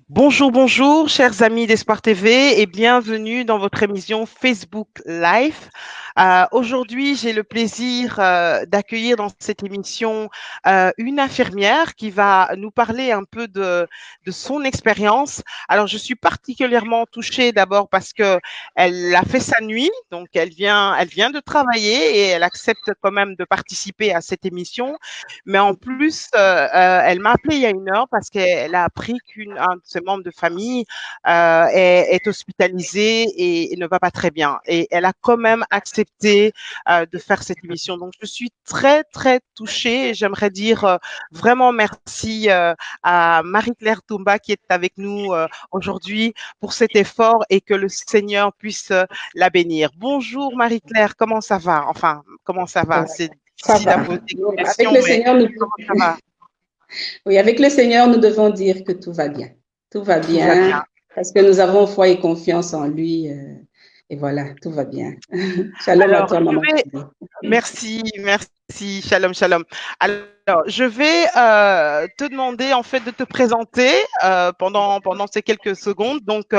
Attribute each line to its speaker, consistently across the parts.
Speaker 1: Bonjour, bonjour, chers amis d'Espoir TV et bienvenue dans votre émission Facebook Live. Aujourd'hui, j'ai le plaisir d'accueillir dans cette émission une infirmière qui va nous parler un peu de son expérience. Alors, je suis particulièrement touchée d'abord parce que elle a fait sa nuit, donc elle vient de travailler et elle accepte quand même de participer à cette émission. Mais en plus, elle m'a appelé il y a une heure parce qu'elle a appris qu'un de ses membres de famille est hospitalisé et ne va pas très bien. Et elle a quand même accepté de faire cette émission. Donc, je suis très, très touchée et j'aimerais dire vraiment merci à Marie-Claire Toumba qui est avec nous aujourd'hui pour cet effort et que le Seigneur puisse la bénir. Bonjour Marie-Claire, comment ça va? Enfin, comment ça va? C'est
Speaker 2: Ça
Speaker 1: difficile à
Speaker 2: va.
Speaker 1: poser une
Speaker 2: Avec
Speaker 1: question,
Speaker 2: le
Speaker 1: mais
Speaker 2: Seigneur,
Speaker 1: comment ça va?
Speaker 2: oui, avec le Seigneur, nous devons dire que tout va bien. Tout va
Speaker 1: Tout va bien.
Speaker 2: bien parce que nous avons foi et confiance en lui. Et voilà, tout va bien. Shalom à
Speaker 1: Alors,
Speaker 2: toi, maman.
Speaker 1: merci, merci, shalom, shalom. Alors, je vais te demander en fait de te présenter pendant ces quelques secondes. Donc,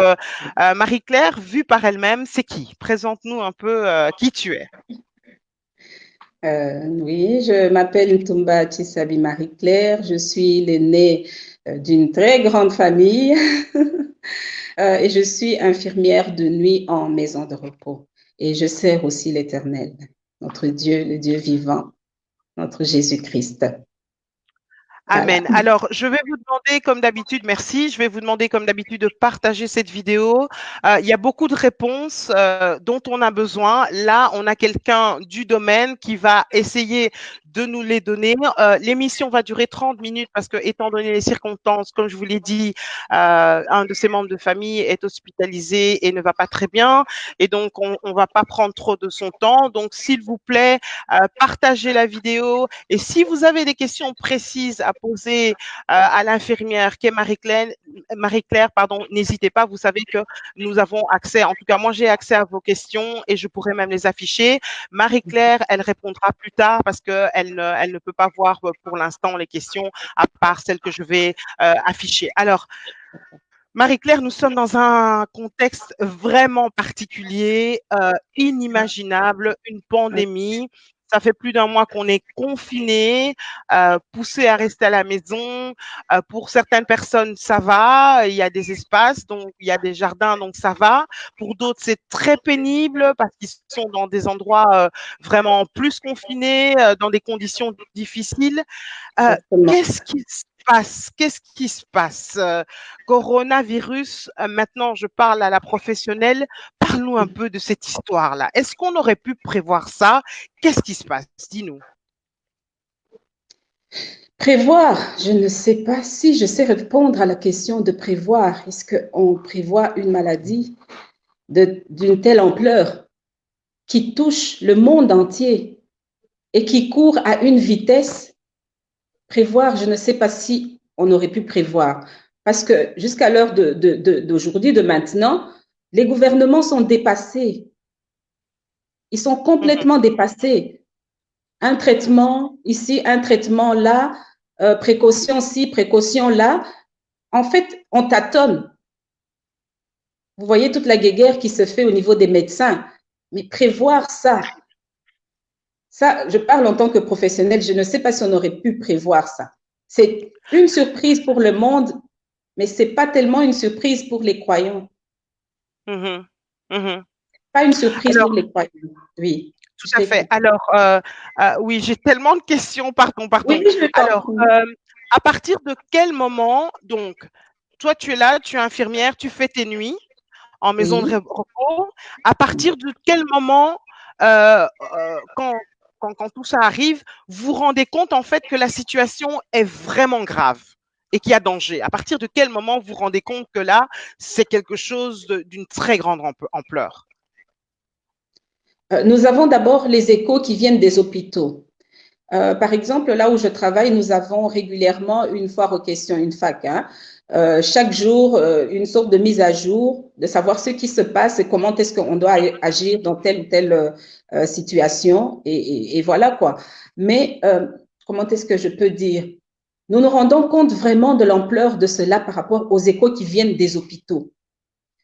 Speaker 1: Marie-Claire, vue par elle-même, c'est qui? Présente-nous un peu qui tu es.
Speaker 2: Oui, je m'appelle Ntumba Chisabi Marie-Claire. Je suis l'aînée d'une très grande famille et je suis infirmière de nuit en maison de repos. Et je sers aussi l'Éternel, notre Dieu, le Dieu vivant, notre Jésus-Christ. Voilà.
Speaker 1: Amen. Alors, je vais vous demander, comme d'habitude, merci, je vais vous demander, comme d'habitude, de partager cette vidéo. Il y a beaucoup de réponses dont on a besoin. Là, on a quelqu'un du domaine qui va essayer de nous les donner. L'émission va durer 30 minutes parce que, étant donné les circonstances, comme je vous l'ai dit, un de ses membres de famille est hospitalisé et ne va pas très bien. Et donc, on ne va pas prendre trop de son temps. Donc, s'il vous plaît, partagez la vidéo. Et si vous avez des questions précises à poser à l'infirmière qui est Marie-Claire, pardon, n'hésitez pas. Vous savez que nous avons accès, en tout cas, moi, j'ai accès à vos questions et je pourrais même les afficher. Marie-Claire, elle répondra plus tard parce elle ne peut pas voir pour l'instant les questions à part celles que je vais afficher. Alors, Marie-Claire, nous sommes dans un contexte vraiment particulier, inimaginable, une pandémie. Ça fait plus d'un mois qu'on est confinés, poussés à rester à la maison. Pour certaines personnes, ça va, il y a des espaces, donc il y a des jardins, donc ça va. Pour d'autres, c'est très pénible parce qu'ils sont dans des endroits vraiment plus confinés, dans des conditions difficiles.
Speaker 2: Exactement.
Speaker 1: Qu'est-ce qui se passe? Qu'est-ce qui se passe? Coronavirus, maintenant je parle à la professionnelle. Parle-nous un peu de cette histoire-là. Est-ce qu'on aurait pu prévoir ça? Qu'est-ce qui se passe? Dis-nous.
Speaker 2: Prévoir, je ne sais pas si je sais répondre à la question de prévoir. Est-ce qu'on prévoit une maladie d'une telle ampleur qui touche le monde entier et qui court à une vitesse? Prévoir, je ne sais pas si on aurait pu prévoir. Parce que jusqu'à l'heure d'aujourd'hui, de maintenant, les gouvernements sont dépassés. Ils sont
Speaker 1: Mhm,
Speaker 2: complètement dépassés. Un traitement ici, un traitement là, précaution ci, précaution là. En fait, on tâtonne. Vous voyez toute la guéguerre qui se fait au niveau des médecins. Mais prévoir ça, je parle en tant que professionnel, je ne sais pas si on aurait pu prévoir ça. C'est une surprise pour le monde, mais ce n'est pas tellement une surprise pour les croyants.
Speaker 1: mhm, mhm.
Speaker 2: Pas une surprise pour
Speaker 1: Alors,
Speaker 2: les croyants. Oui,
Speaker 1: tout
Speaker 2: je
Speaker 1: à fait.
Speaker 2: t'écoute.
Speaker 1: Alors, oui, j'ai tellement de questions. Pardon,
Speaker 2: Oui,
Speaker 1: pardon.
Speaker 2: je t'en
Speaker 1: Alors,
Speaker 2: prie.
Speaker 1: à partir de quel moment, donc, toi, tu es là, tu es infirmière, tu fais tes nuits en maison de
Speaker 2: Oui.
Speaker 1: repos. À partir de quel moment, euh, quand tout ça arrive, vous vous rendez compte en fait que la situation est vraiment grave et qu'il y a danger? À partir de quel moment vous vous rendez compte que là, c'est quelque chose d'une très grande ampleur?
Speaker 2: Nous avons d'abord les échos qui viennent des hôpitaux. Par exemple, là où je travaille, nous avons régulièrement une foire aux questions, une FAQ, hein. Chaque jour, une sorte de mise à jour, de savoir ce qui se passe et comment est-ce qu'on doit agir dans telle ou telle situation. Et voilà quoi. Mais comment est-ce que je peux dire? nous nous rendons compte vraiment de l'ampleur de cela par rapport aux échos qui viennent des hôpitaux.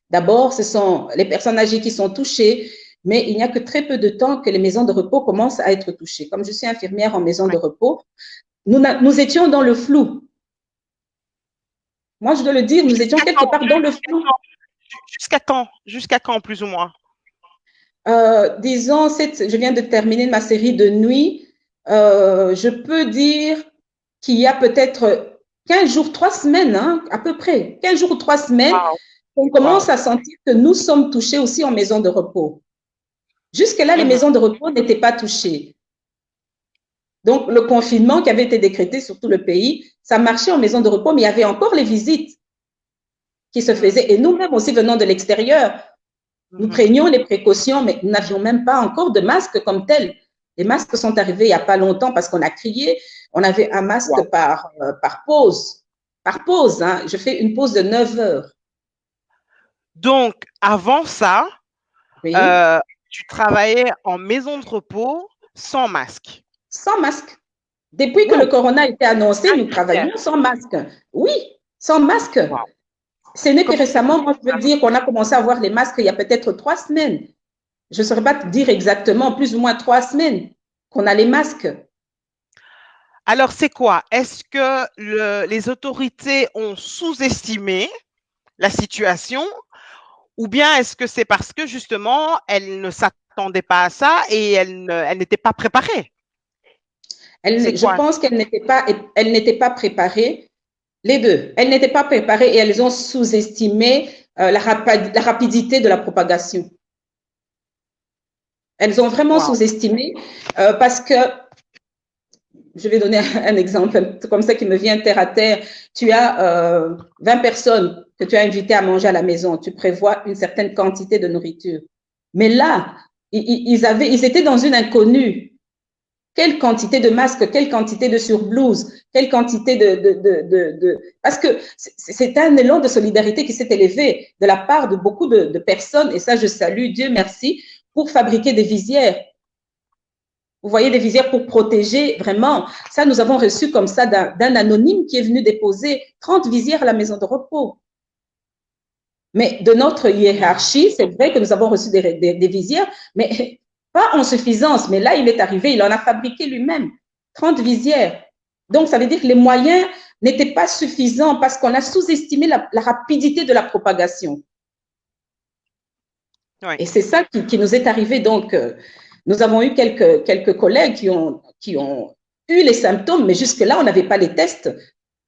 Speaker 2: D'abord, ce sont les personnes âgées qui sont touchées, mais il n'y a que très peu de temps que les maisons de repos commencent à être touchées. Comme je suis infirmière en maison de repos, nous étions dans le flou. Moi, je dois le dire, nous étions quelque part dans le flou.
Speaker 1: Jusqu'à quand, plus ou moins?
Speaker 2: Disons, je viens de terminer ma série de nuit. Je peux dire qu'il y a peut-être 15 jours, 3 semaines, hein, à peu près, 15 jours ou 3 semaines, on commence à sentir que nous sommes touchés aussi en maison de repos. Jusque-là, les maisons de repos n'étaient pas touchées. Donc, le confinement qui avait été décrété sur tout le pays, ça marchait en maison de repos, mais il y avait encore les visites qui se faisaient. Et nous-mêmes aussi venant de l'extérieur, nous prenions les précautions, mais nous n'avions même pas encore de masques comme tel. Les masques sont arrivés il n'y a pas longtemps parce qu'on a crié. On avait un masque par pause. Par pause, hein. Je fais une pause de 9 heures.
Speaker 1: Donc, avant ça, tu travaillais en maison de repos sans masque.
Speaker 2: Sans masque. Depuis que le corona a été annoncé, nous travaillons sans masque. Oui, sans masque. Ce n'est que récemment, moi, je veux dire qu'on a commencé à avoir les masques il y a peut-être 3 semaines. Je ne saurais pas te dire exactement, plus ou moins 3 semaines qu'on a les masques.
Speaker 1: Alors, c'est quoi? Est-ce que les autorités ont sous-estimé la situation ou bien est-ce que c'est parce que justement, elles ne s'attendaient pas à ça et elles n'étaient pas préparées?
Speaker 2: Je pense qu'elles n'étaient pas préparées. Les deux. Elles n'étaient pas préparées et elles ont sous-estimé la rapidité de la propagation. Elles ont vraiment sous-estimé parce que, je vais donner un exemple comme ça qui me vient terre à terre. Tu as 20 personnes que tu as invitées à manger à la maison. Tu prévois une certaine quantité de nourriture. Mais là, ils étaient dans une inconnue. Quelle quantité de masques, quelle quantité de surblouses, quelle quantité Parce que c'est un élan de solidarité qui s'est élevé de la part de beaucoup de personnes, et ça, je salue, Dieu merci, pour fabriquer des visières. Vous voyez, des visières pour protéger, vraiment. Ça, nous avons reçu comme ça d'un anonyme qui est venu déposer 30 visières à la maison de repos. Mais de notre hiérarchie, c'est vrai que nous avons reçu des visières, mais pas en suffisance, mais là, il est arrivé, il en a fabriqué lui-même 30 visières. Donc, ça veut dire que les moyens n'étaient pas suffisants parce qu'on a sous-estimé la rapidité de la propagation. Oui. Et c'est ça qui nous est arrivé. Donc, nous avons eu quelques collègues qui ont eu les symptômes, mais jusque-là, on n'avait pas les tests.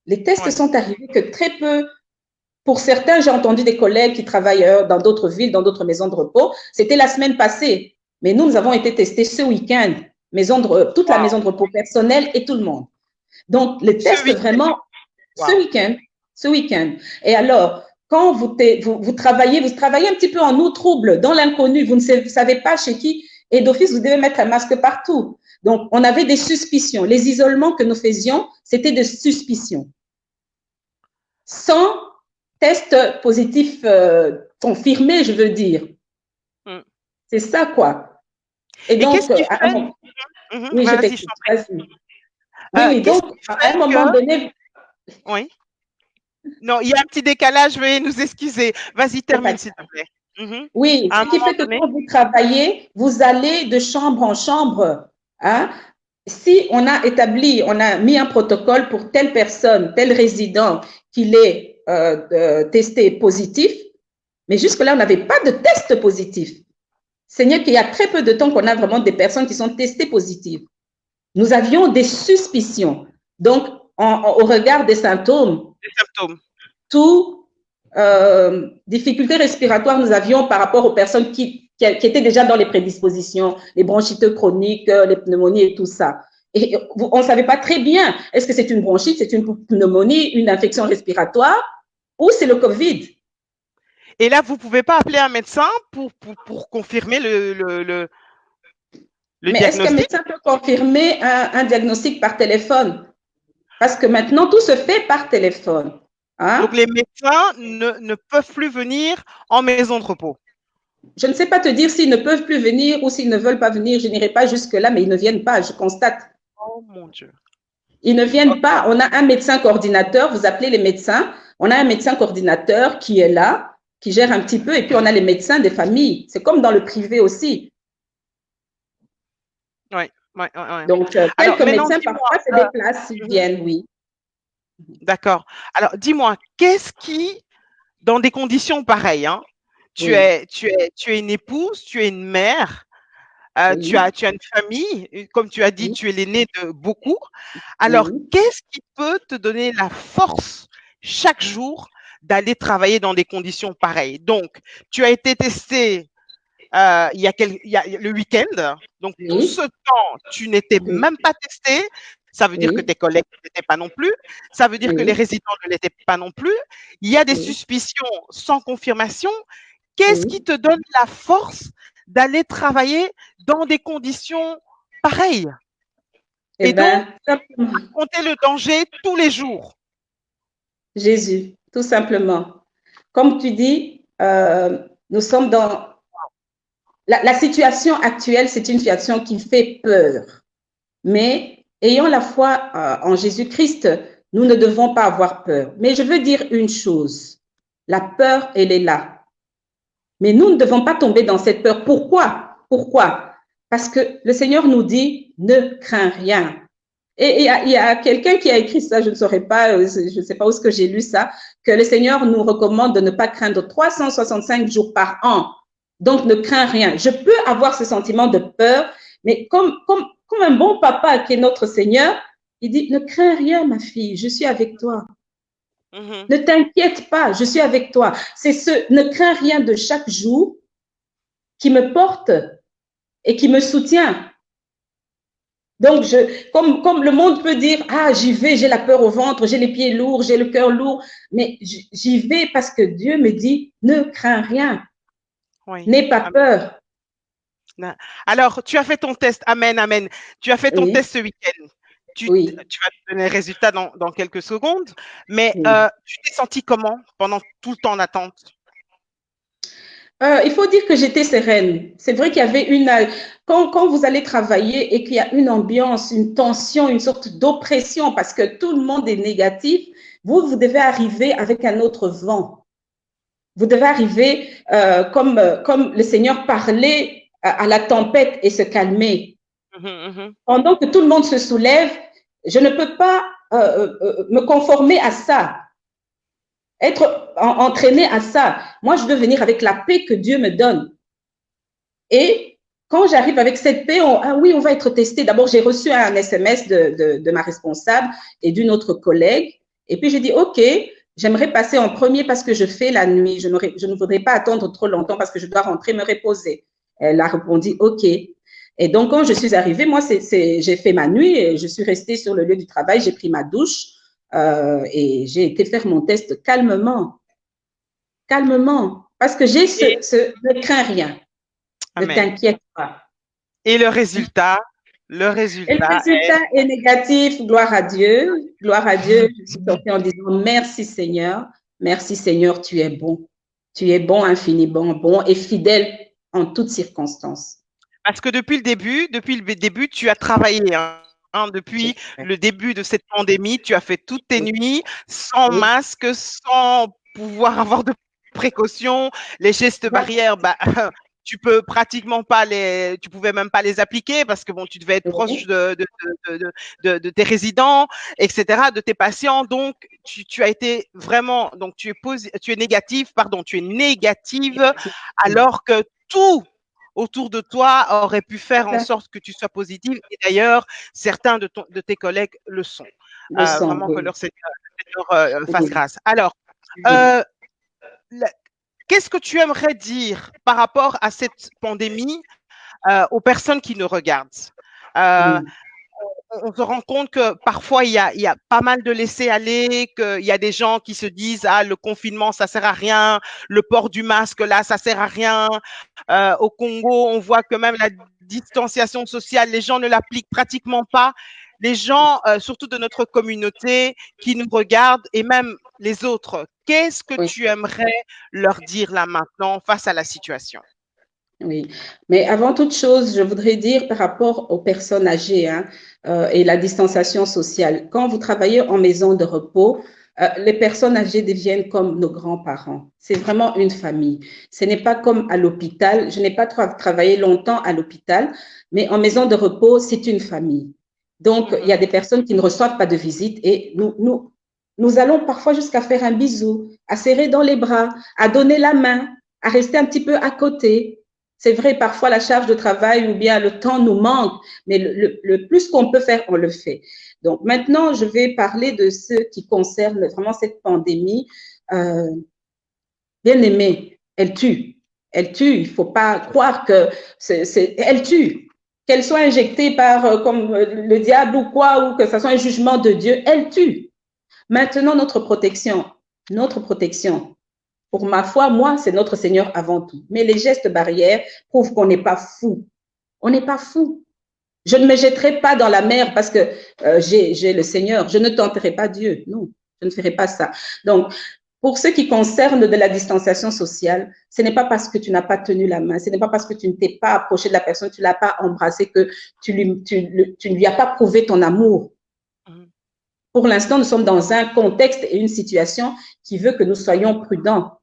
Speaker 2: Les tests sont arrivés que très peu. Pour certains, j'ai entendu des collègues qui travaillent dans d'autres villes, dans d'autres maisons de repos. C'était la semaine passée. Mais nous avons été testés ce week-end, toute la maison de repos personnelle et tout le monde. Donc, les tests vraiment, ce week-end. Et alors, quand vous travaillez un petit peu en eau trouble, dans l'inconnu, vous ne savez pas chez qui, et d'office, vous devez mettre un masque partout. Donc, on avait des suspicions. Les isolements que nous faisions, c'était des suspicions. Sans test positif confirmé, je veux dire. C'est ça, quoi. Et donc,
Speaker 1: qu'est-ce qui fait...
Speaker 2: oui, je t'explique. Oui, donc, à un moment donné...
Speaker 1: Oui. Non, il y a un petit décalage, veuillez nous excuser. Vas-y, termine, s'il te plaît.
Speaker 2: Oui, ce qui fait que quand vous travaillez, vous allez de chambre en chambre. Hein? Si on a mis un protocole pour telle personne, tel résident, qu'il est testé positif, mais jusque-là, on n'avait pas de test positif. Seigneur, qu'il y a très peu de temps qu'on a vraiment des personnes qui sont testées positives. Nous avions des suspicions. Donc, au regard des symptômes, tout difficultés respiratoires nous avions par rapport aux personnes qui étaient déjà dans les prédispositions, les bronchites chroniques, les pneumonies et tout ça. Et on ne savait pas très bien, est-ce que c'est une bronchite, c'est une pneumonie, une infection respiratoire ou c'est le COVID.
Speaker 1: Et là, vous ne pouvez pas appeler un médecin pour confirmer le
Speaker 2: mais est-ce qu'un médecin peut confirmer un diagnostic par téléphone? Parce que maintenant, tout se fait par téléphone. Hein?
Speaker 1: Donc, les médecins ne peuvent plus venir en maison de repos.
Speaker 2: Je ne sais pas te dire s'ils ne peuvent plus venir ou s'ils ne veulent pas venir. Je n'irai pas jusque-là, mais ils ne viennent pas, je constate.
Speaker 1: Oh mon Dieu.
Speaker 2: Ils ne viennent
Speaker 1: Ok.
Speaker 2: pas. On a un médecin coordinateur, vous appelez les médecins. On a un médecin coordinateur qui est là, qui gère un petit peu, et puis on a les médecins des familles. C'est comme dans le privé aussi.
Speaker 1: Ouais, ouais, ouais, ouais.
Speaker 2: Donc,
Speaker 1: Alors
Speaker 2: quelques
Speaker 1: maintenant,
Speaker 2: médecins
Speaker 1: dis-moi,
Speaker 2: parfois se déplacent, ils
Speaker 1: mhm,
Speaker 2: viennent, oui.
Speaker 1: d'accord. Alors dis-moi, qu'est-ce qui, dans des conditions pareilles, hein,
Speaker 2: Oui,
Speaker 1: tu es une épouse, tu es une mère,
Speaker 2: oui,
Speaker 1: tu as une famille, comme tu as dit,
Speaker 2: oui,
Speaker 1: tu es l'aîné de beaucoup. Alors,
Speaker 2: oui.
Speaker 1: qu'est-ce qui peut te donner la force chaque jour d'aller travailler dans des conditions pareilles? Donc, tu as été testé il y a le week-end. Donc, tout ce
Speaker 2: Oui,
Speaker 1: temps, tu n'étais
Speaker 2: oui,
Speaker 1: même pas testé. Ça veut dire que
Speaker 2: oui,
Speaker 1: tes collègues n'étaient pas non plus. Ça veut dire que les
Speaker 2: oui,
Speaker 1: résidents ne l'étaient pas non plus. Il y a des
Speaker 2: oui,
Speaker 1: suspicions sans confirmation. Qu'est-ce qui
Speaker 2: oui.
Speaker 1: te donne la force d'aller travailler dans des conditions pareilles
Speaker 2: Eh
Speaker 1: et donc
Speaker 2: bien, simplement,
Speaker 1: compter le danger tous les jours?
Speaker 2: Jésus, tout simplement. Comme tu dis, nous sommes dans la situation actuelle, c'est une situation qui fait peur. Mais ayant la foi en Jésus-Christ, nous ne devons pas avoir peur. Mais je veux dire une chose, la peur, elle est là. Mais nous ne devons pas tomber dans cette peur. Pourquoi? Pourquoi? Parce que le Seigneur nous dit, ne crains rien. Et il y a quelqu'un qui a écrit ça, je ne saurais pas, je ne sais pas où est-ce que j'ai lu ça, que le Seigneur nous recommande de ne pas craindre 365 jours par an. Donc, ne crains rien. Je peux avoir ce sentiment de peur, mais comme un bon papa qui est notre Seigneur, il dit, ne crains rien, ma fille, je suis avec toi.
Speaker 1: Mhm.
Speaker 2: Ne t'inquiète pas, je suis avec toi. C'est ce ne crains rien de chaque jour qui me porte et qui me soutient. Donc, comme le monde peut dire, ah, j'y vais, j'ai la peur au ventre, j'ai les pieds lourds, j'ai le cœur lourd, mais j'y vais parce que Dieu me dit, ne crains rien,
Speaker 1: Oui.
Speaker 2: n'aie pas
Speaker 1: Amen.
Speaker 2: peur.
Speaker 1: Alors, tu as fait ton test. Amen, amen. Tu as fait ton
Speaker 2: Oui,
Speaker 1: test ce week-end.
Speaker 2: oui,
Speaker 1: Tu vas te donner les résultats dans quelques secondes. Mais
Speaker 2: oui.
Speaker 1: tu t'es senti comment pendant tout le temps d'attente?
Speaker 2: Il faut dire que j'étais sereine. C'est vrai qu'il y avait quand vous allez travailler et qu'il y a une ambiance, une tension, une sorte d'oppression parce que tout le monde est négatif, vous devez arriver avec un autre vent. Vous devez arriver comme le Seigneur parlait à la tempête et se calmer.
Speaker 1: Mhm, mhm.
Speaker 2: Pendant que tout le monde se soulève, je ne peux pas me conformer à ça, être entraîné à ça. Moi, je dois venir avec la paix que Dieu me donne. Et quand j'arrive avec cette paix, ah oui, on va être testé. D'abord, j'ai reçu un SMS de ma responsable et d'une autre collègue. Et puis, j'ai dit, OK, j'aimerais passer en premier parce que je fais la nuit. Je ne voudrais pas attendre trop longtemps parce que je dois rentrer me reposer. Elle a répondu, OK. Et donc, quand je suis arrivée, moi, j'ai fait ma nuit et je suis restée sur le lieu du travail. J'ai pris ma douche et j'ai été faire mon test calmement, calmement. Parce que j'ai
Speaker 1: Et,
Speaker 2: ne crains rien. Ne
Speaker 1: amen.
Speaker 2: t'inquiète pas.
Speaker 1: Et le
Speaker 2: Et le
Speaker 1: résultat est
Speaker 2: résultat est négatif. Gloire à Dieu. Gloire à Dieu. Je suis sortie en disant merci Seigneur. Merci Seigneur, tu es bon. Tu es bon, infiniment bon et fidèle en toutes circonstances.
Speaker 1: parce que depuis le début, tu as travaillé.
Speaker 2: J'ai
Speaker 1: Depuis
Speaker 2: fait.
Speaker 1: le début de cette pandémie, tu as fait toutes tes nuits sans
Speaker 2: Oui.
Speaker 1: masque, sans pouvoir avoir de précautions. Les gestes barrières, bah, tu pouvais même pas les appliquer parce que bon, tu devais être proche
Speaker 2: Oui.
Speaker 1: de tes résidents, etc., de tes patients. Donc, tu as été vraiment, donc tu es négatif, pardon, tu es négative alors que tout autour de toi aurait pu faire en sorte que tu sois positive. Et d'ailleurs, certains de tes collègues le sont.
Speaker 2: Le sang,
Speaker 1: Vraiment que
Speaker 2: oui.
Speaker 1: leur Seigneur fasse
Speaker 2: Oui.
Speaker 1: grâce. Alors,
Speaker 2: Oui.
Speaker 1: euh, qu'est-ce que tu aimerais dire par rapport à cette pandémie aux personnes qui nous regardent? Euh,
Speaker 2: Oui.
Speaker 1: on se rend compte que parfois il y a pas mal de laisser aller, qu'il y a des gens qui se disent ah le confinement ça sert à rien, le port du masque là ça sert à rien. Au Congo, on voit que même la distanciation sociale, les gens ne l'appliquent pratiquement pas. Les gens, surtout de notre communauté, qui nous regardent et même les autres, qu'est-ce que
Speaker 2: Oui.
Speaker 1: tu aimerais leur dire là maintenant face à la situation?
Speaker 2: Oui, mais avant toute chose, je voudrais dire par rapport aux personnes âgées, hein, et la distanciation sociale. Quand vous travaillez en maison de repos, les personnes âgées deviennent comme nos grands-parents. C'est vraiment une famille. Ce n'est pas comme à l'hôpital. Je n'ai pas travaillé longtemps à l'hôpital, mais en maison de repos, c'est une famille. Donc, il y a des personnes qui ne reçoivent pas de visite et nous allons parfois jusqu'à faire un bisou, à serrer dans les bras, à donner la main, à rester un petit peu à côté. C'est vrai, parfois la charge de travail ou bien le temps nous manque, mais le plus qu'on peut faire, on le fait. Donc maintenant, je vais parler de ce qui concerne vraiment cette pandémie. Euh, Bien aimée, elle tue. Elle tue. Il ne faut pas croire que elle tue. Qu'elle soit injectée par comme le diable ou quoi, ou que ce soit un jugement de Dieu, elle tue. Maintenant, notre protection. Notre protection. Pour ma foi, moi, c'est notre Seigneur avant tout. Mais les gestes barrières prouvent qu'on n'est pas fou. On n'est pas fou. Je ne me jetterai pas dans la mer parce que j'ai le Seigneur. Je ne tenterai pas Dieu. Non, je ne ferai pas ça. Donc, pour ce qui concerne de la distanciation sociale, ce n'est pas parce que tu n'as pas tenu la main, ce n'est pas parce que tu ne t'es pas approché de la personne, tu ne l'as pas embrassé que tu ne lui as pas prouvé ton amour. Pour l'instant, nous sommes dans un contexte et une situation qui veut que nous soyons prudents.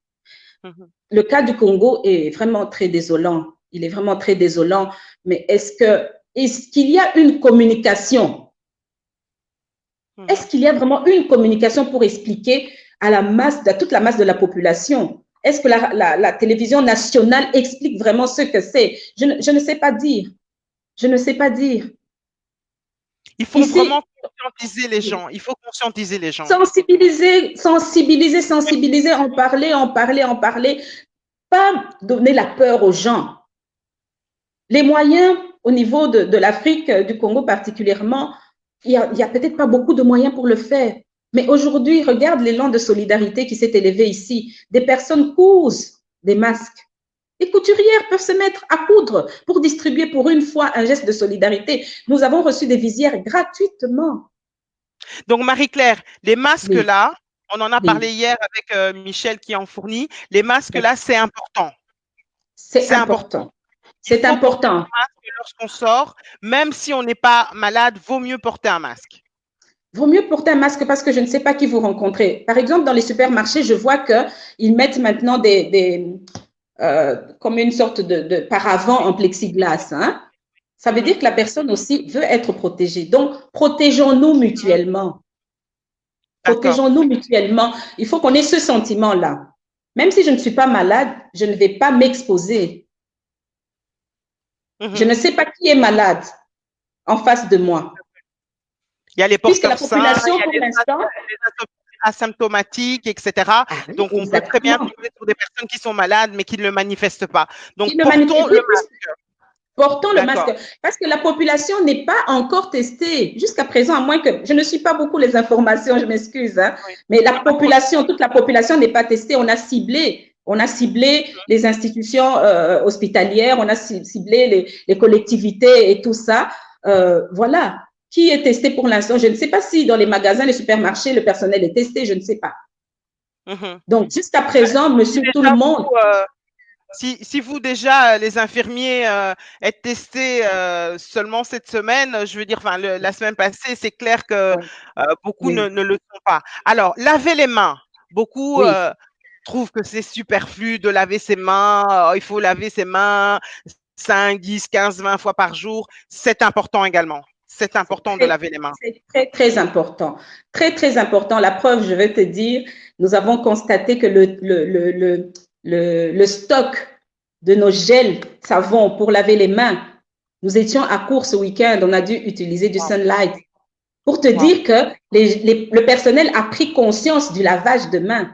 Speaker 2: Le cas du Congo est vraiment très désolant. Il est vraiment très désolant. Mais est-ce qu'il y a une communication? Est-ce qu'il y a vraiment une communication pour expliquer à la masse, à toute la masse de la population? Est-ce que la télévision nationale explique vraiment ce que c'est? Je ne sais pas dire. Je ne sais pas dire.
Speaker 1: Il faut vraiment conscientiser les gens. Il faut conscientiser les gens.
Speaker 2: Sensibiliser, sensibiliser, sensibiliser, en parler, en parler, en parler. Pas donner la peur aux gens. Les moyens au niveau de l'Afrique, du Congo particulièrement, il y a peut-être pas beaucoup de moyens pour le faire. Mais aujourd'hui, regarde l'élan de solidarité qui s'est élevé ici. Des personnes cousent des masques. Les couturières peuvent se mettre à coudre pour distribuer pour une fois un geste de solidarité. Nous avons reçu des visières gratuitement.
Speaker 1: Donc, Marie-Claire, les masques
Speaker 2: Oui.
Speaker 1: là, on en a
Speaker 2: Oui.
Speaker 1: parlé hier avec Michel qui en fournit. Les masques là, c'est important.
Speaker 2: C'est important. C'est important.
Speaker 1: Lorsqu'on sort, même si on n'est pas malade, vaut mieux porter un masque.
Speaker 2: Vaut mieux porter un masque parce que je ne sais pas qui vous rencontrez. Par exemple, dans les supermarchés, je vois qu'ils mettent maintenant comme une sorte de paravent en plexiglas. Hein? Ça veut dire que la personne aussi veut être protégée. Donc, protégeons-nous mutuellement. Protégeons-nous mutuellement. Il faut qu'on ait ce sentiment-là. Même si je ne suis pas malade, je ne vais pas m'exposer. Je ne sais pas qui est malade en face de moi.
Speaker 1: Il y a les porteurs
Speaker 2: sains, il y a les
Speaker 1: asymptomatiques, etc. Ah, donc, on peut très bien tomber sur des personnes qui sont malades, mais qui ne le manifestent pas. Donc, portons le masque.
Speaker 2: Portons le masque. Parce que la population n'est pas encore testée jusqu'à présent, à moins que je ne suis pas beaucoup les informations, je m'excuse. Hein, oui. Mais la population, toute la population n'est pas testée. On a ciblé les institutions hospitalières, on a ciblé les collectivités et tout ça. Voilà. Qui est testé pour l'instant? Je ne sais pas si dans les magasins, les supermarchés, le personnel est testé, je ne sais pas. Donc, jusqu'à présent, monsieur tout le monde…
Speaker 1: Si vous déjà, les infirmiers, êtes testés seulement cette semaine, je veux dire, enfin, la semaine passée, c'est clair que beaucoup ne le sont pas. Alors, laver les mains. Beaucoup trouvent que c'est superflu de laver ses mains. Il faut laver ses mains 5, 10, 15, 20 fois par jour. C'est important également. C'est important de laver les mains.
Speaker 2: C'est très, très important. Très, très important. La preuve, je vais te dire, nous avons constaté que le stock de nos gels savons pour laver les mains, nous étions à court ce week-end, on a dû utiliser du Sunlight. Pour te dire que le personnel a pris conscience du lavage de mains.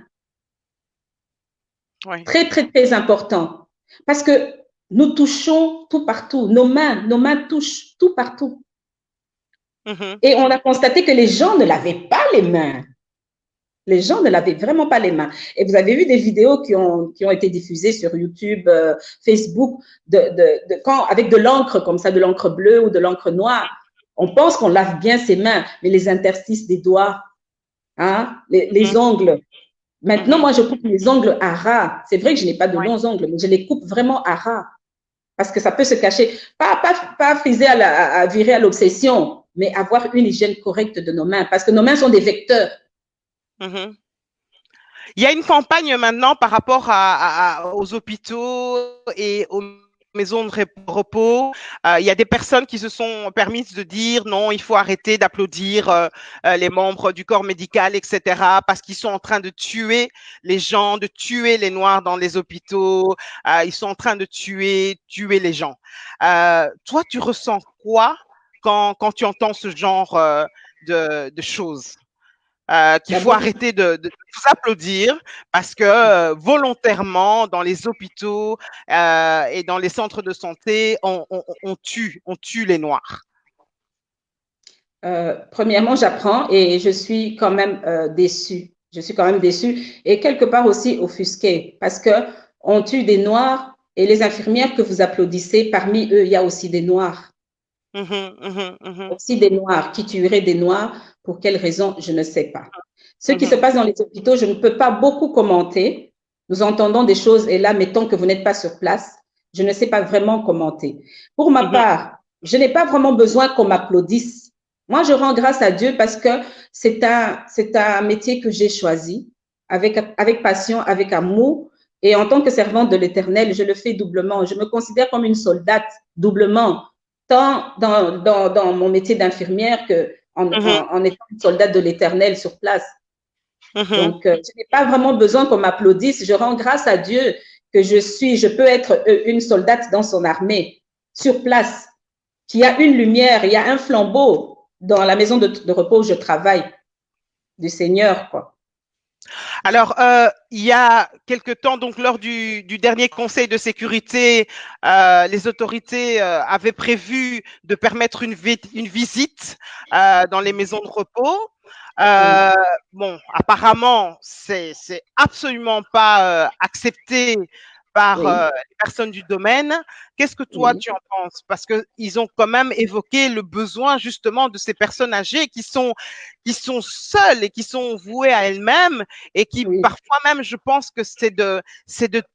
Speaker 2: Très, très, très important. Parce que nous touchons tout partout. Nos mains touchent tout partout. Et on a constaté que les gens ne lavaient pas les mains. Les gens ne lavaient vraiment pas les mains. Et vous avez vu des vidéos qui ont été diffusées sur YouTube, Facebook, avec de l'encre comme ça, de l'encre bleue ou de l'encre noire. On pense qu'on lave bien ses mains, mais les interstices des doigts, hein, les ongles. Maintenant, moi, je coupe les ongles à ras. C'est vrai que je n'ai pas de longs ongles, mais je les coupe vraiment à ras. parce que ça peut se cacher. Pas friser à virer à l'obsession, mais avoir une hygiène correcte de nos mains, parce que nos mains sont des vecteurs.
Speaker 1: Mhm. Il y a une campagne maintenant par rapport aux hôpitaux et aux maisons de repos. Il y a des personnes qui se sont permises de dire non, il faut arrêter d'applaudir les membres du corps médical, etc., parce qu'ils sont en train de tuer les gens, de tuer les Noirs dans les hôpitaux. Ils sont en train de tuer les gens. Toi, tu ressens quoi quand tu entends ce genre de choses? Qu'il faut
Speaker 2: D'abord,
Speaker 1: arrêter de vous applaudir parce que volontairement, dans les hôpitaux et dans les centres de santé, on tue les Noirs.
Speaker 2: premièrement, j'apprends et je suis quand même déçue. Je suis quand même déçue et quelque part aussi offusquée parce que on tue des Noirs et les infirmières que vous applaudissez, parmi eux, il y a aussi des Noirs. Aussi des Noirs qui tueraient des Noirs. Pour quelle raison, je ne sais pas. Ce qui se passe dans les hôpitaux, je ne peux pas beaucoup commenter. Nous entendons des choses et là, mettons que vous n'êtes pas sur place, je ne sais pas vraiment commenter. Pour ma part, je n'ai pas vraiment besoin qu'on m'applaudisse. Moi, je rends grâce à Dieu parce que c'est un métier que j'ai choisi avec passion, avec amour. Et en tant que servante de l'Éternel, je le fais doublement. Je me considère comme une soldate doublement, tant dans mon métier d'infirmière qu'en étant une soldate de l'Éternel sur place. Donc, je n'ai pas vraiment besoin qu'on m'applaudisse. Je rends grâce à Dieu que je peux être une soldate dans son armée, sur place, qu'il y a une lumière, il y a un flambeau dans la maison de repos où je travaille, du Seigneur, quoi.
Speaker 1: Alors, il y a quelque temps, donc lors du dernier Conseil de sécurité, les autorités avaient prévu de permettre une visite dans les maisons de repos. Bon, apparemment, c'est absolument pas accepté par les personnes du domaine. Qu'est-ce que toi tu en penses? Parce que ils ont quand même évoqué le besoin justement de ces personnes âgées qui sont seules et qui sont vouées à elles-mêmes et qui parfois même, je pense que c'est de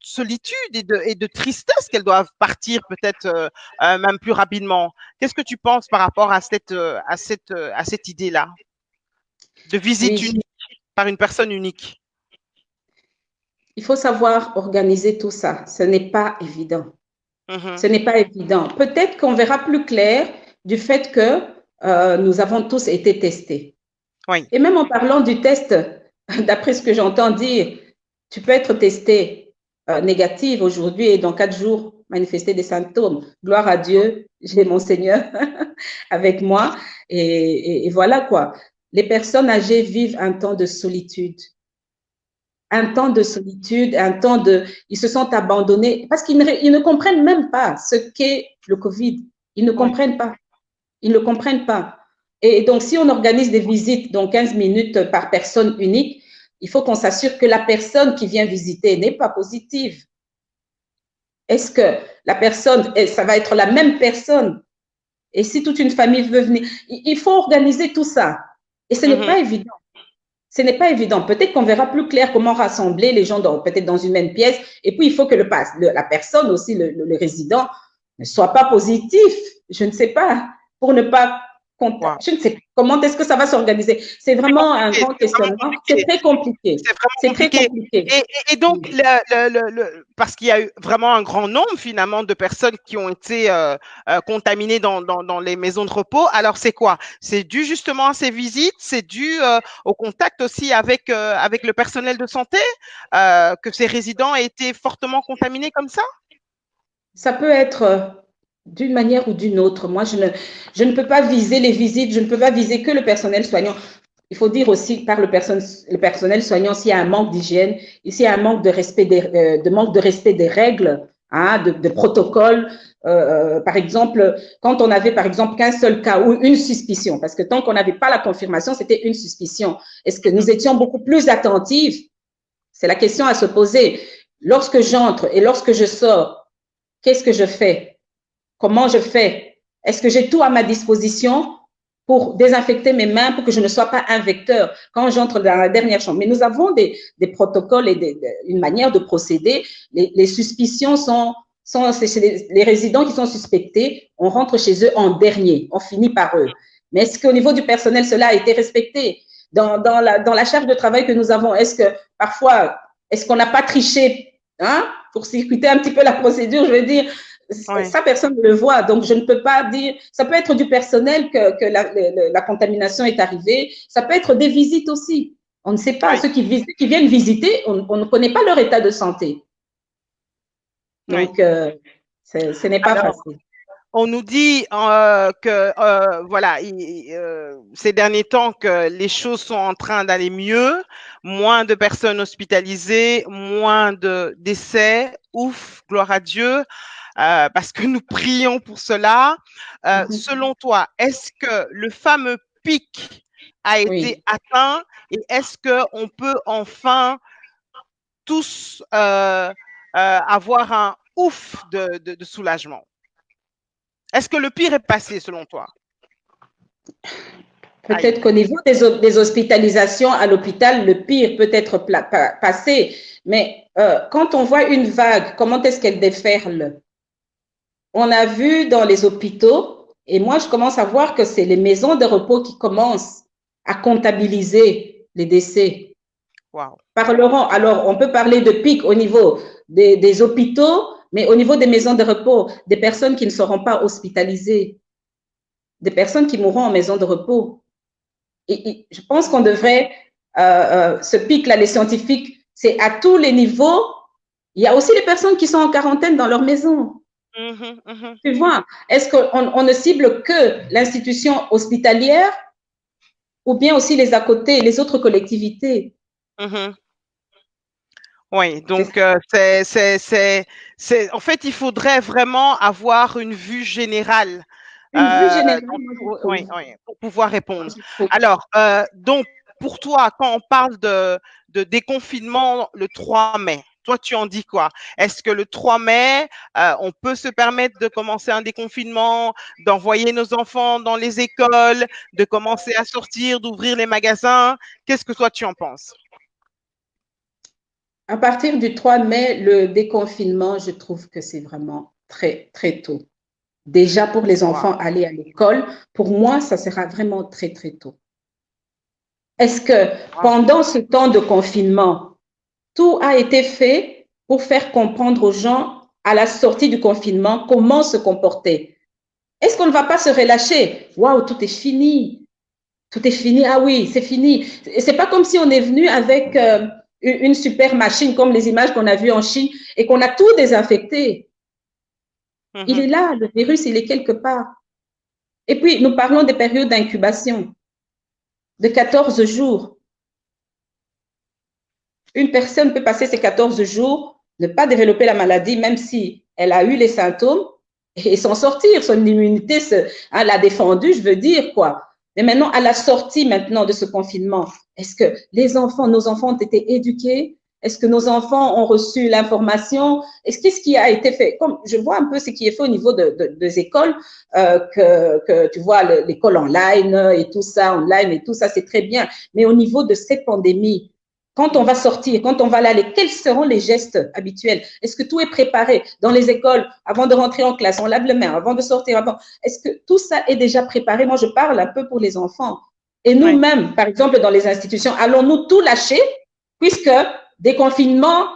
Speaker 1: solitude et de tristesse qu'elles doivent partir peut-être même plus rapidement. Qu'est-ce que tu penses par rapport à cette idée-là? De visite unique par une personne unique.
Speaker 2: Il faut savoir organiser tout ça. Ce n'est pas évident. Ce n'est pas évident. Peut-être qu'on verra plus clair du fait que nous avons tous été testés.
Speaker 1: Oui.
Speaker 2: Et même en parlant du test, d'après ce que j'entends dire, tu peux être testé négatif aujourd'hui et dans 4 jours manifester des symptômes. Gloire à Dieu, j'ai mon Seigneur avec moi. Et voilà quoi. Les personnes âgées vivent un temps de solitude. Un temps de solitude, ils se sont abandonnés parce qu'ils ne comprennent même pas ce qu'est le Covid. Ils ne comprennent pas. Ils ne comprennent pas. Et donc, si on organise des visites, donc 15 minutes par personne unique, il faut qu'on s'assure que la personne qui vient visiter n'est pas positive. Est-ce que la personne, ça va être la même personne? Et si toute une famille veut venir, il faut organiser tout ça. Et ce n'est pas évident. Ce n'est pas évident. Peut-être qu'on verra plus clair comment rassembler les gens peut-être dans une même pièce. Et puis, il faut que la personne aussi, le résident, ne soit pas positif. Je ne sais pas. Pour ne pas je ne sais pas comment est-ce que ça va s'organiser. C'est vraiment un grand questionnement. C'est très compliqué.
Speaker 1: C'est très compliqué. Et donc, parce qu'il y a eu vraiment un grand nombre finalement de personnes qui ont été contaminées dans les maisons de repos. Alors, c'est quoi? C'est dû justement à ces visites? C'est dû au contact aussi avec le personnel de santé que ces résidents aient été fortement contaminés comme ça?
Speaker 2: Ça peut être d'une manière ou d'une autre. Moi, je ne peux pas viser les visites, je ne peux pas viser que le personnel soignant. Il faut dire aussi par le personnel soignant s'il y a un manque d'hygiène, s'il y a un manque de respect des règles, hein, de protocoles. Par exemple, quand on avait par exemple qu'un seul cas ou une suspicion, parce que tant qu'on n'avait pas la confirmation, c'était une suspicion. Est-ce que nous étions beaucoup plus attentifs? C'est la question à se poser. Lorsque j'entre et lorsque je sors, qu'est-ce que je fais? Comment je fais? Est-ce que j'ai tout à ma disposition pour désinfecter mes mains pour que je ne sois pas un vecteur quand j'entre dans la dernière chambre? Mais nous avons des protocoles et une manière de procéder. Les suspicions sont c'est les résidents qui sont suspectés, on rentre chez eux en dernier, on finit par eux. Mais est-ce qu'au niveau du personnel, cela a été respecté? Dans la charge de travail que nous avons, est-ce que parfois, est-ce qu'on n'a pas triché, hein, pour circuiter un petit peu la procédure? Je veux dire,
Speaker 1: Oui.
Speaker 2: ça, personne ne le voit. Donc, je ne peux pas dire. Ça peut être du personnel que la contamination est arrivée. Ça peut être des visites aussi. On ne sait pas.
Speaker 1: Oui.
Speaker 2: Ceux qui viennent visiter, on ne connaît pas leur état de santé. Donc,
Speaker 1: Oui.
Speaker 2: ce n'est pas
Speaker 1: Alors,
Speaker 2: facile.
Speaker 1: on nous dit que voilà, ces derniers temps que les choses sont en train d'aller mieux, moins de personnes hospitalisées, moins de décès. Ouf, gloire à Dieu, parce que nous prions pour cela. Selon toi, est-ce que le fameux pic a été
Speaker 2: Oui.
Speaker 1: atteint et est-ce que on peut enfin tous avoir un ouf de soulagement? Est-ce que le pire est passé selon toi?
Speaker 2: Peut-être qu'au niveau des hospitalisations à l'hôpital, le pire peut être passé. Mais quand on voit une vague, comment est-ce qu'elle déferle? On a vu dans les hôpitaux, et moi je commence à voir que c'est les maisons de repos qui commencent à comptabiliser les décès.
Speaker 1: Wow.
Speaker 2: Parlerons, alors on peut parler de pic au niveau des hôpitaux, mais au niveau des maisons de repos, des personnes qui ne seront pas hospitalisées, des personnes qui mourront en maison de repos. Et je pense qu'on devrait, ce pic-là, les scientifiques, c'est à tous les niveaux. Il y a aussi les personnes qui sont en quarantaine dans leur maison. Tu vois, est-ce qu'on ne cible que l'institution hospitalière ou bien aussi les à côté, les autres collectivités?
Speaker 1: Oui, donc en fait, il faudrait vraiment avoir une vue générale
Speaker 2: Une vue générale,
Speaker 1: oui, pour pouvoir répondre. Alors, donc, pour toi, quand on parle de déconfinement le 3 mai, toi, tu en dis quoi? Est-ce que le 3 mai, on peut se permettre de commencer un déconfinement, d'envoyer nos enfants dans les écoles, de commencer à sortir, d'ouvrir les magasins? Qu'est-ce que toi, tu en penses?
Speaker 2: À partir du 3 mai, le déconfinement, je trouve que c'est vraiment très, très tôt. Déjà pour les enfants,
Speaker 1: Wow.
Speaker 2: aller à l'école, pour moi, ça sera vraiment très, très tôt. Est-ce que
Speaker 1: Wow.
Speaker 2: pendant ce temps de confinement, tout a été fait pour faire comprendre aux gens à la sortie du confinement comment se comporter? Est-ce qu'on ne va pas se relâcher? Waouh, tout est fini. Tout est fini. Ah oui, c'est fini. C'est pas comme si on est venu avec une super machine comme les images qu'on a vues en Chine et qu'on a tout désinfecté. Il est là, le virus, il est quelque part. Et puis, nous parlons des périodes d'incubation de 14 jours. Une personne peut passer ces 14 jours, ne pas développer la maladie, même si elle a eu les symptômes, et s'en sortir. Son immunité l'a défendue, je veux dire, quoi. Mais maintenant, à la sortie maintenant de ce confinement, est-ce que les enfants, nos enfants ont été éduqués? Est-ce que nos enfants ont reçu l'information? Qu'est-ce qui a été fait? Comme je vois un peu ce qui est fait au niveau des écoles, que tu vois l'école online et tout ça, online et tout ça, c'est très bien. Mais au niveau de cette pandémie, quand on va sortir, quand on va aller, quels seront les gestes habituels? Est-ce que tout est préparé dans les écoles avant de rentrer en classe? On lave les mains avant de sortir. Est-ce que tout ça est déjà préparé? Moi, je parle un peu pour les enfants. Et
Speaker 1: Oui.
Speaker 2: nous-mêmes, par exemple, dans les institutions, allons-nous tout lâcher puisque déconfinement,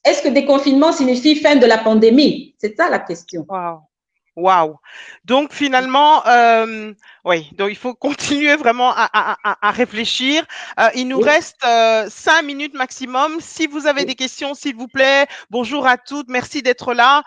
Speaker 2: est-ce que déconfinement signifie fin de la pandémie? C'est ça la question.
Speaker 1: Wow. Wow. Donc finalement, oui, donc il faut continuer vraiment à réfléchir. Il nous
Speaker 2: Oui.
Speaker 1: reste 5 minutes maximum. Si vous avez des questions, s'il vous plaît, bonjour à toutes, merci d'être là.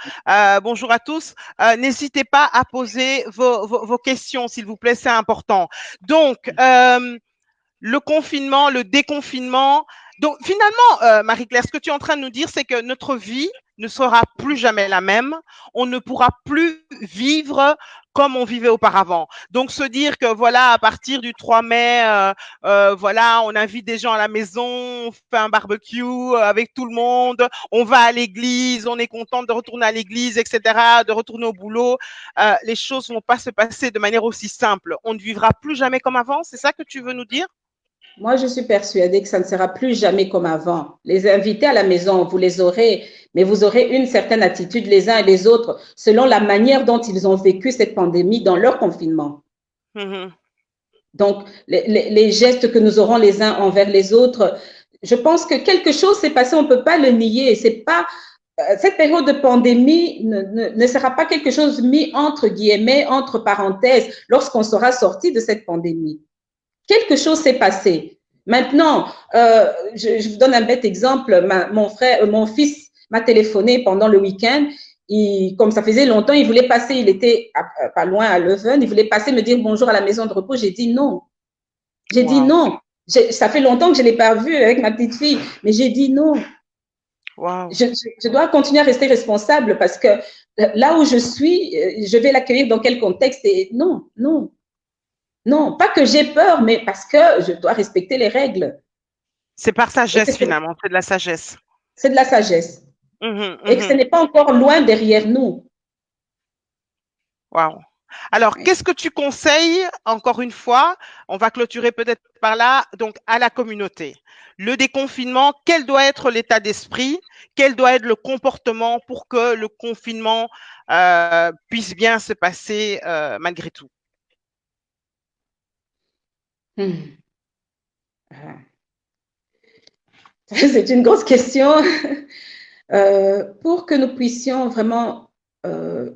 Speaker 1: Bonjour à tous. N'hésitez pas à poser vos questions, s'il vous plaît, c'est important. Donc, le confinement, le déconfinement. Donc finalement, Marie-Claire, ce que tu es en train de nous dire, c'est que notre vie ne sera plus jamais la même. On ne pourra plus vivre comme on vivait auparavant. Donc se dire que voilà, à partir du 3 mai, voilà, on invite des gens à la maison, on fait un barbecue avec tout le monde, on va à l'église, on est content de retourner à l'église, etc., de retourner au boulot. Les choses ne vont pas se passer de manière aussi simple. On ne vivra plus jamais comme avant. C'est ça que tu veux nous dire?
Speaker 2: Moi, je suis persuadée que ça ne sera plus jamais comme avant. Les invités à la maison, vous les aurez, mais vous aurez une certaine attitude les uns et les autres selon la manière dont ils ont vécu cette pandémie dans leur confinement. Donc, les gestes que nous aurons les uns envers les autres, je pense que quelque chose s'est passé, on ne peut pas le nier. C'est pas, cette période de pandémie ne sera pas quelque chose mis entre guillemets, entre parenthèses, lorsqu'on sera sorti de cette pandémie. Quelque chose s'est passé. Maintenant, je vous donne un bête exemple. Mon fils m'a téléphoné pendant le week-end. Comme ça faisait longtemps, il voulait passer, il était pas loin à Leuven, il voulait passer me dire bonjour à la maison de repos. J'ai dit non. J'ai dit non. Ça fait longtemps que je ne l'ai pas vu avec ma petite fille, mais j'ai dit non. Je dois continuer à rester responsable parce que là où je suis, je vais l'accueillir dans quel contexte? Et non, non. Non, pas que j'ai peur, mais parce que je dois respecter les règles.
Speaker 1: C'est par sagesse, finalement, c'est de la sagesse.
Speaker 2: C'est de la sagesse. Et que ce n'est pas encore loin derrière nous.
Speaker 1: Waouh. Alors, qu'est-ce que tu conseilles, encore une fois, on va clôturer peut-être par là, donc à la communauté. Le déconfinement, quel doit être l'état d'esprit, quel doit être le comportement pour que le confinement puisse bien se passer malgré tout?
Speaker 2: C'est une grosse question. Pour que nous puissions vraiment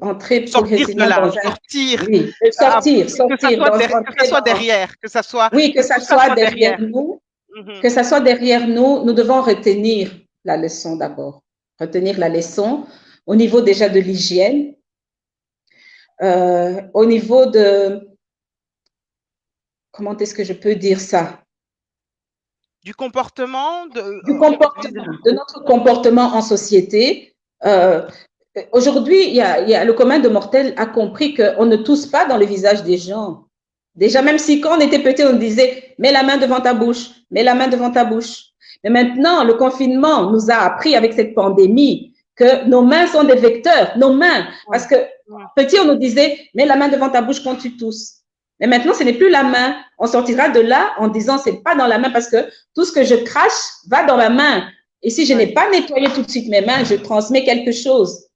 Speaker 2: entrer progressivement dans un...
Speaker 1: Sortir.
Speaker 2: Oui, sortir.
Speaker 1: Que ça soit derrière. Que ça soit,
Speaker 2: oui, que ça soit derrière nous. Que ça soit derrière nous, nous devons retenir la leçon d'abord. Retenir la leçon au niveau déjà de l'hygiène, au niveau de... Comment est-ce que je peux dire ça?
Speaker 1: Du comportement,
Speaker 2: de notre comportement en société. Aujourd'hui, il y a le commun de mortels a compris qu'on ne tousse pas dans le visage des gens. Déjà, même si quand on était petit, on disait, mets la main devant ta bouche, mets la main devant ta bouche. Mais maintenant, le confinement nous a appris avec cette pandémie que nos mains sont des vecteurs, nos mains. Parce que petit, on nous disait, mets la main devant ta bouche quand tu tousses. Mais maintenant, ce n'est plus la main. On sortira de là en disant, c'est pas dans la main parce que tout ce que je crache va dans la main. Et si je n'ai pas nettoyé tout de suite mes mains, je transmets quelque chose.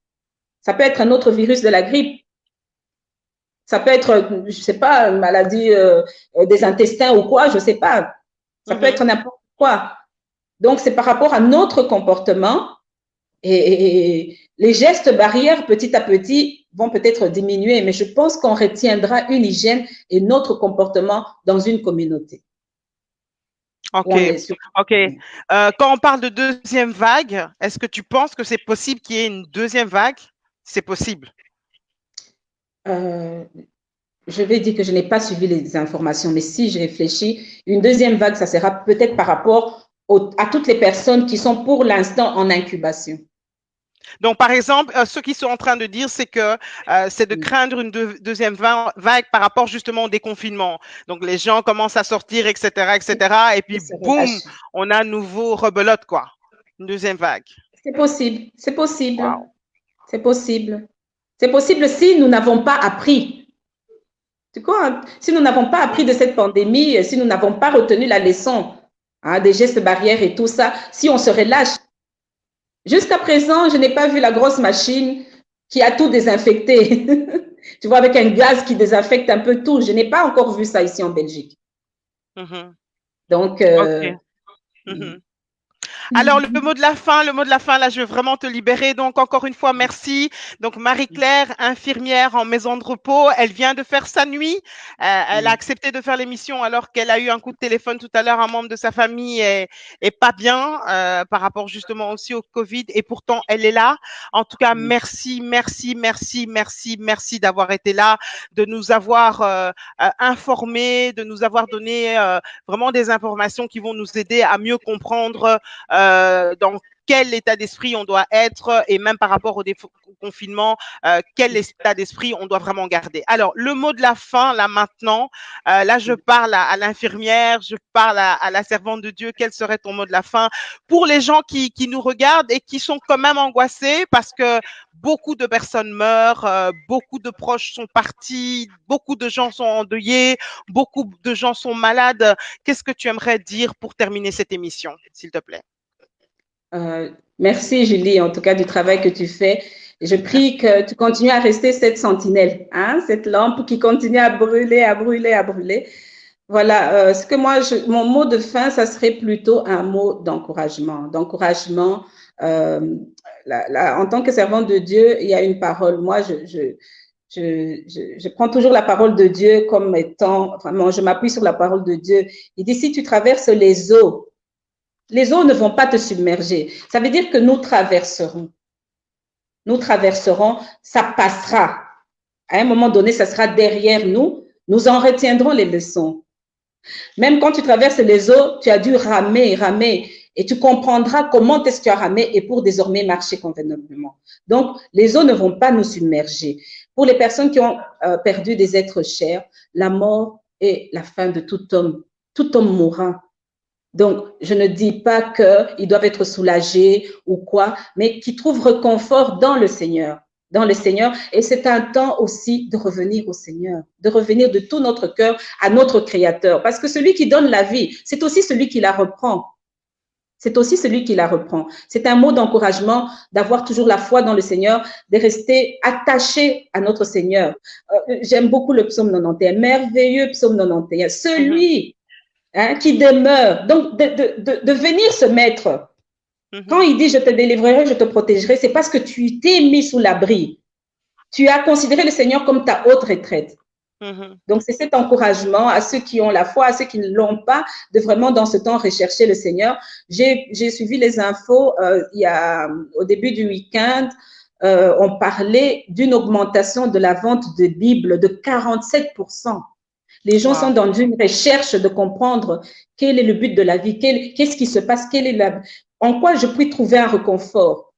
Speaker 2: Ça peut être un autre virus de la grippe. Ça peut être, je sais pas, une maladie des intestins ou quoi, je sais pas. Ça peut être n'importe quoi. Donc, c'est par rapport à notre comportement et les gestes barrières, petit à petit, vont peut-être diminuer, mais je pense qu'on retiendra une hygiène et notre comportement dans une communauté.
Speaker 1: Ok. Quand on parle de deuxième vague, est-ce que tu penses que c'est possible qu'il y ait une deuxième vague? C'est possible.
Speaker 2: Je vais dire que je n'ai pas suivi les informations, mais si je réfléchis, une deuxième vague, ça sera peut-être par rapport à toutes les personnes qui sont pour l'instant en incubation.
Speaker 1: Donc, par exemple, ce qu'ils sont en train de dire, c'est que c'est de craindre une deuxième vague par rapport justement au déconfinement. Donc, les gens commencent à sortir, etc., etc. Et puis, boum, on a nouveau rebelote, quoi. Une deuxième vague.
Speaker 2: C'est possible, c'est possible. Wow. C'est possible. C'est possible si nous n'avons pas appris. Tu vois, si nous n'avons pas appris de cette pandémie, si nous n'avons pas retenu la leçon des gestes barrières et tout ça, si on se relâche. Jusqu'à présent, je n'ai pas vu la grosse machine qui a tout désinfecté. Tu vois, avec un gaz qui désinfecte un peu tout. Je n'ai pas encore vu ça ici en Belgique. Donc,
Speaker 1: alors, le mot de la fin, là, je veux vraiment te libérer. Donc, encore une fois, merci. Donc, Marie-Claire, infirmière en maison de repos, elle vient de faire sa nuit. Elle a accepté de faire l'émission alors qu'elle a eu un coup de téléphone tout à l'heure. Un membre de sa famille est pas bien par rapport justement aussi au Covid. Et pourtant, elle est là. En tout cas, merci d'avoir été là, de nous avoir informés, de nous avoir donné vraiment des informations qui vont nous aider à mieux comprendre dans quel état d'esprit on doit être et même par rapport au confinement, quel état d'esprit on doit vraiment garder. Alors, le mot de la fin, là maintenant, là je parle à l'infirmière, je parle à la servante de Dieu, quel serait ton mot de la fin pour les gens qui nous regardent et qui sont quand même angoissés parce que beaucoup de personnes meurent, beaucoup de proches sont partis, beaucoup de gens sont endeuillés, beaucoup de gens sont malades. Qu'est-ce que tu aimerais dire pour terminer cette émission, s'il te plaît?
Speaker 2: Merci Julie, en tout cas du travail que tu fais. Je prie que tu continues à rester cette sentinelle, hein, cette lampe qui continue à brûler, à brûler, à brûler. Voilà, ce que moi, mon mot de fin, ça serait plutôt un mot d'encouragement. D'encouragement. Euh, en tant que servante de Dieu, il y a une parole. Moi, je prends toujours la parole de Dieu comme étant, vraiment, je m'appuie sur la parole de Dieu. Il dit, si tu traverses les eaux ne vont pas te submerger. Ça veut dire que nous traverserons. Nous traverserons, ça passera. À un moment donné, ça sera derrière nous. Nous en retiendrons les leçons. Même quand tu traverses les eaux, tu as dû ramer, ramer, et tu comprendras comment est-ce que tu as ramé et pour désormais marcher convenablement. Donc, les eaux ne vont pas nous submerger. Pour les personnes qui ont perdu des êtres chers, la mort est la fin de tout homme. Tout homme mourra. Donc, je ne dis pas qu'ils doivent être soulagés ou quoi, mais qu'ils trouvent réconfort dans le Seigneur. Dans le Seigneur. Et c'est un temps aussi de revenir au Seigneur, de revenir de tout notre cœur à notre Créateur. Parce que celui qui donne la vie, c'est aussi celui qui la reprend. C'est aussi celui qui la reprend. C'est un mot d'encouragement d'avoir toujours la foi dans le Seigneur, de rester attaché à notre Seigneur. J'aime beaucoup le psaume 91, merveilleux psaume 91. Celui qui demeure. Donc, de venir se mettre. Quand il dit je te délivrerai, je te protégerai, c'est parce que tu t'es mis sous l'abri. Tu as considéré le Seigneur comme ta haute retraite. Donc, c'est cet encouragement à ceux qui ont la foi, à ceux qui ne l'ont pas, de vraiment dans ce temps rechercher le Seigneur. J'ai suivi les infos au début du week-end. On parlait d'une augmentation de la vente de Bibles de 47%. Les gens sont dans une recherche de comprendre quel est le but de la vie, qu'est-ce qui se passe, en quoi je puis trouver un réconfort.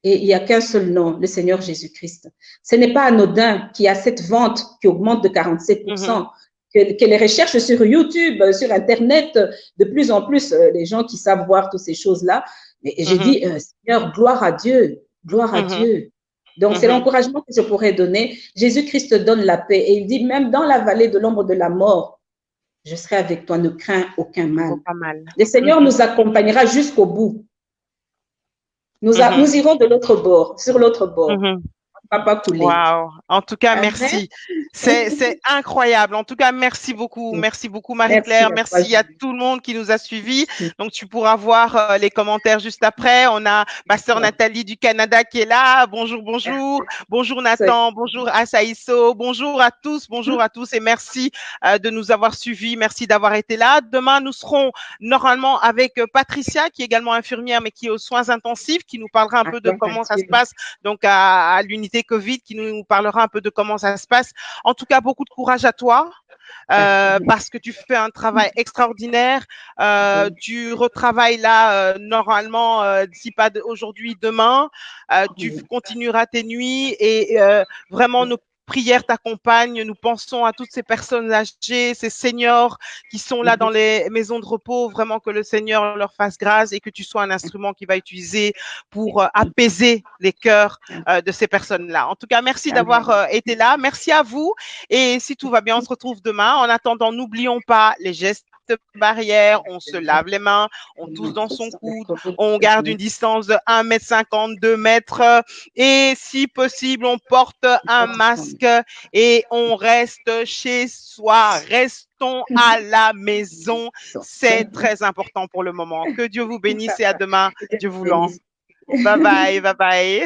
Speaker 2: Et il n'y a qu'un seul nom, le Seigneur Jésus-Christ. Ce n'est pas anodin qu'il y a cette vente qui augmente de 47%, que les recherches sur YouTube, sur Internet, de plus en plus, les gens qui savent voir toutes ces choses-là. Mais j'ai dit, Seigneur, gloire à Dieu, gloire à Dieu. Donc, c'est l'encouragement que je pourrais donner. Jésus-Christ te donne la paix. Et il dit, même dans la vallée de l'ombre de la mort, je serai avec toi, ne crains aucun mal. Le Seigneur nous accompagnera jusqu'au bout. Nous irons de l'autre bord, sur l'autre bord. Pas couler.
Speaker 1: Wow. En tout cas, merci. C'est incroyable. En tout cas, merci beaucoup. Merci beaucoup, Marie-Claire. Merci à tout le monde qui nous a suivis. Donc, tu pourras voir les commentaires juste après. On a ma sœur Nathalie du Canada qui est là. Bonjour, bonjour. Bonjour, Nathan. Bonjour, Asaïso. Bonjour à tous. Bonjour à tous et merci de nous avoir suivis. Merci d'avoir été là. Demain, nous serons normalement avec Patricia, qui est également infirmière, mais qui est aux soins intensifs, qui nous parlera un peu de comment ça se passe. Donc, à l'unité Covid, qui nous parlera un peu de comment ça se passe. En tout cas, beaucoup de courage à toi. Parce que tu fais un travail extraordinaire. Tu retravailles là normalement d'ici pas aujourd'hui, demain. Tu continueras tes nuits et vraiment nos prières t'accompagnent. Nous pensons à toutes ces personnes âgées, ces seniors qui sont là dans les maisons de repos. Vraiment que le Seigneur leur fasse grâce et que tu sois un instrument qui va utiliser pour apaiser les cœurs de ces personnes-là. En tout cas, merci d'avoir été là. Merci à vous. Et si tout va bien, on se retrouve demain. En attendant, n'oublions pas les gestes barrières, on se lave les mains, on tousse dans son coude, on garde une distance de 1,50 m, 2 mètres et si possible, on porte un masque et on reste chez soi. Restons à la maison. C'est très important pour le moment. Que Dieu vous bénisse et à demain. Dieu voulant. Bye bye, bye bye.